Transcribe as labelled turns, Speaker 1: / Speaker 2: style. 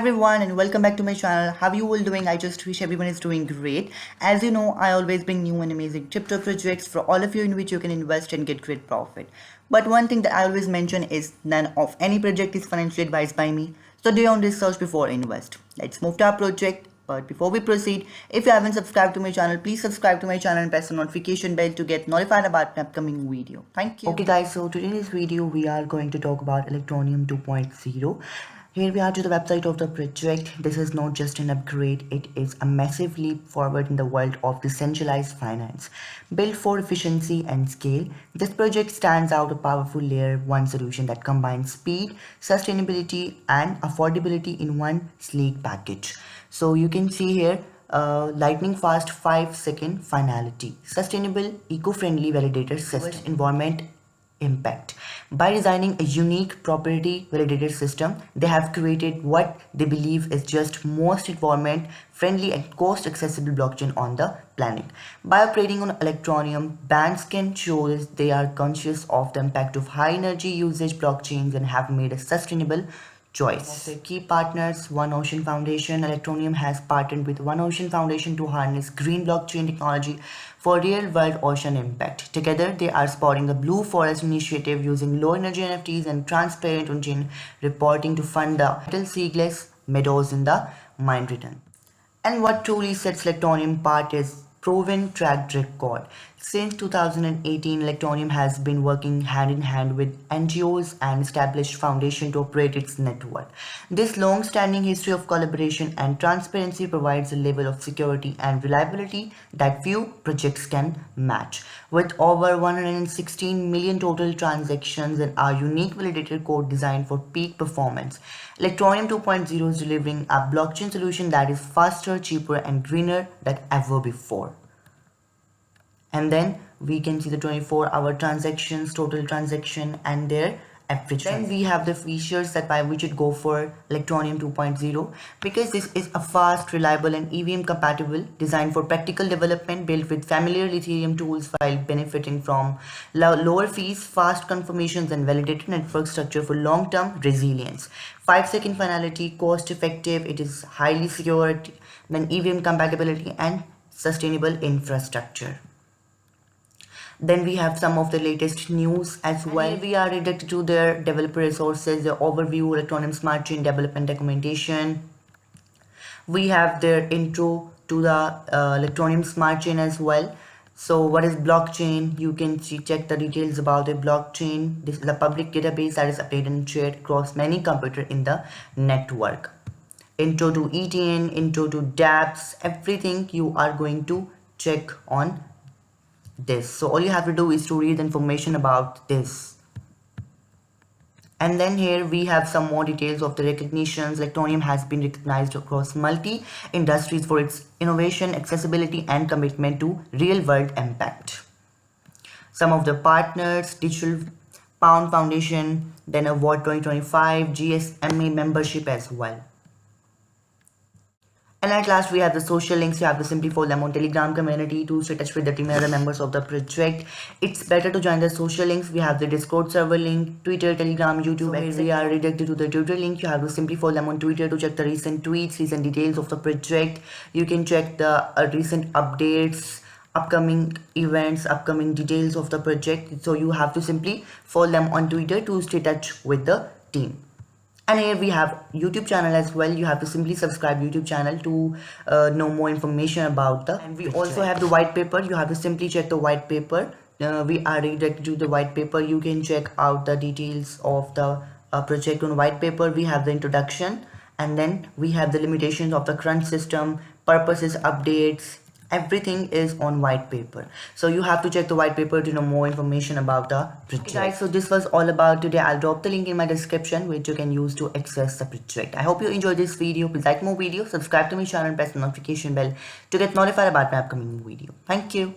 Speaker 1: everyone and welcome back to my channel. How you all doing? I just wish everyone is doing great. As you know, I always bring new and amazing crypto projects for all of you in which you can invest and get great profit. But one thing that I always mention is none of any project is financially advised by me. So do your own research before invest. Let's move to our project. But before we proceed, if you haven't subscribed to my channel, please subscribe to my channel and press the notification bell to get notified about an upcoming video. Thank you. Okay guys, so today's video we are going to talk about Electroneum 2.0. Here we are to the website of the project. This is not just an upgrade, it is a massive leap forward in the world of decentralized finance. Built for efficiency and scale, this project stands out a powerful layer 1 solution that combines speed, sustainability and affordability in one sleek package. So you can see here lightning fast 5-second finality, sustainable eco-friendly validator system, environment impact. By designing a unique property validator system, they have created what they believe is just most environment friendly and cost accessible blockchain on the planet. By operating on Electroneum, banks can show they are conscious of the impact of high energy usage blockchains and have made a sustainable choice. Of their key partners, One Ocean Foundation. Electroneum has partnered with One Ocean Foundation to harness green blockchain technology for real-world ocean impact. Together, they are supporting the Blue Forest Initiative using low-energy NFTs and transparent on-chain reporting to fund the little seedless meadows in the mine return. And what truly sets Electroneum apart is proven track record. Since 2018, Electroneum has been working hand in hand with NGOs and established foundation to operate its network. This long-standing history of collaboration and transparency provides a level of security and reliability that few projects can match. With over 116 million total transactions and our unique validator code designed for peak performance, Electroneum 2.0 is delivering a blockchain solution that is faster, cheaper and greener than ever before. And then we can see the 24-hour transactions, total transaction and their average. Then we have the features that by which it go for Electroneum 2.0, because this is a fast, reliable and EVM compatible, designed for practical development, built with familiar Ethereum tools while benefiting from lower fees, fast confirmations and validated network structure for long-term resilience. 5-second finality, cost effective, it is highly secure, then EVM compatibility and sustainable infrastructure. Then we have some of the latest news as well. And here we are redirected to their developer resources, the overview, Electroneum Smart Chain development documentation. We have their intro to the Electroneum Smart Chain as well. So what is blockchain? You can check the details about the blockchain. This is a public database that is updated and shared across many computers in the network. Intro to ETN, intro to dApps, everything you are going to check on this. So all you have to do is to read the information about this. And then here we have some more details of the recognitions. Electroneum has been recognized across multi-industries for its innovation, accessibility and commitment to real-world impact. Some of the partners, Digital Pound Foundation, then Award 2025, GSMA membership as well. And at last we have the social links. You have to simply follow them on Telegram community to stay in touch with the team and other members of the project. It's better to join the social links. We have the Discord server link, Twitter, Telegram, YouTube. So we are redirected to the Twitter link. You have to simply follow them on Twitter to check the recent tweets, recent details of the project. You can check the recent updates, upcoming events, upcoming details of the project. So you have to simply follow them on Twitter to stay in touch with the team. And here we have YouTube channel as well. You have to simply subscribe YouTube channel to know more information about the. And we also have the white paper. You have to simply check the white paper. We are redirected to the white paper. You can check out the details of the project on white paper. We have the introduction, and then we have the limitations of the current system, purposes, updates. Everything is on white paper, so you have to check the white paper to know more information about the project. Okay, guys, so this was all about today. I'll drop the link in my description which you can use to access the project. I hope you enjoyed this video. Please like more videos, subscribe to my channel and press the notification bell to get notified about my upcoming video. Thank you.